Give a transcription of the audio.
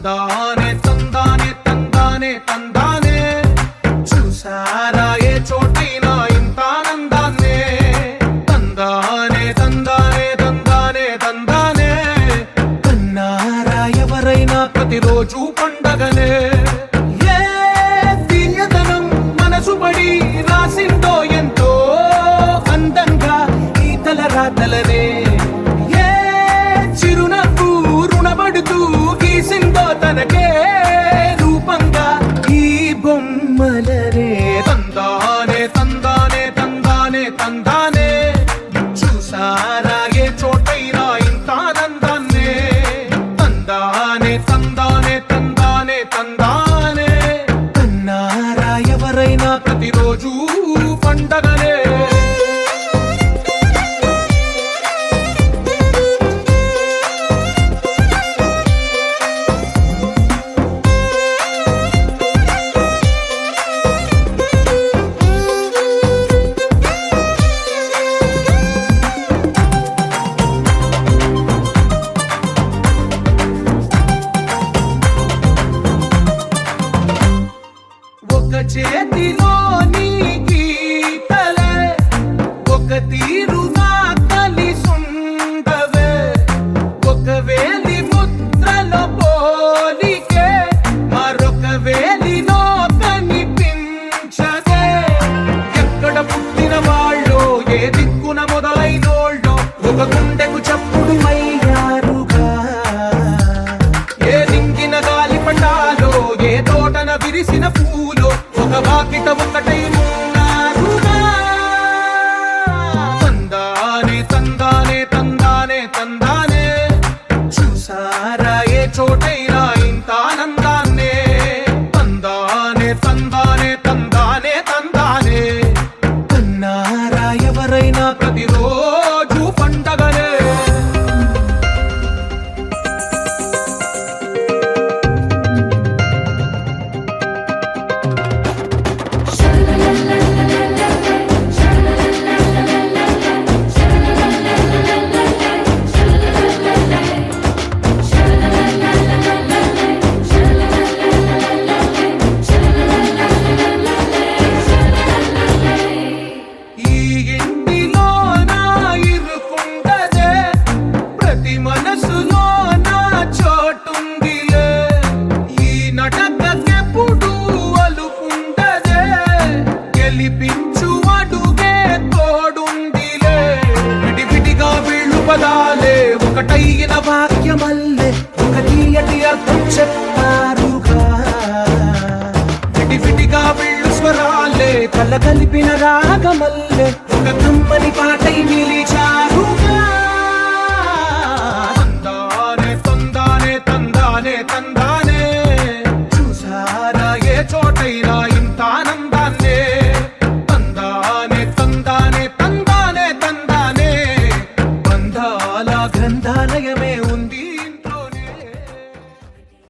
తందానే తందానే తందానే తందానే చూసారా ఏ చోటైనా ఇంత ఆనందాన్నే తందానే తందానే తందానే తందానే కన్నారా ఎవరైనా ప్రతిరోజు పండగనే ఏ తీయదనం మనసు పడి రాసిందో ఎంతో అందంగా ఈ తల రాతలనే తనకే రూపంగా ఈ బొమ్మలనే తందానే తందానే తందానే తందానే చూసారా ఏ చోటైనా ఇంత ఆనందాన్నే తందానే తందానే తందానే తందానే కన్నారా ఎవరైనా ప్రతిరోజు పండగనే చేతిలో నీ గీతలే ఒక తీరుగా కలిసుండవే ఒక వేలి ముద్రలో పోలికే మరొక వేలిలో కనిపించదే ఎక్కడ పుట్టిన వాళ్ళో ఏ దిక్కున మొదలైనోళ్ళో ఒక గుండెకు చప్పుడు అయ్యారుగా ఏ దింగిన గాలి పటాలో ఏ తోటన విరిసిన పూలో ఒక వాకిట ఒకటై ఉన్నారుగా తందానే తందానే తందానే తందానే చూసారా ఏ చోటైనా ఇంత ఆనందాన్నే తందానే తందానే తందానే తందానే కన్నారా ఎవరైనా ప్రతిరోజు పండగనే మనసులో నా చోటుందిలే ఈ నటకెప్పుడు అలుపుండదే గెలిపించు అడుగే తోడుందిలే విడివిడిగా వీళ్ళు పదాలే ఒకటైన వాక్యమల్లే ఒక తీయటి అర్థం చెప్పారుగా విడివిడిగా వీళ్ళు స్వరాలే కలగలిపిన రాగమల్లే ఒక కమ్మని పాటై నిలిచి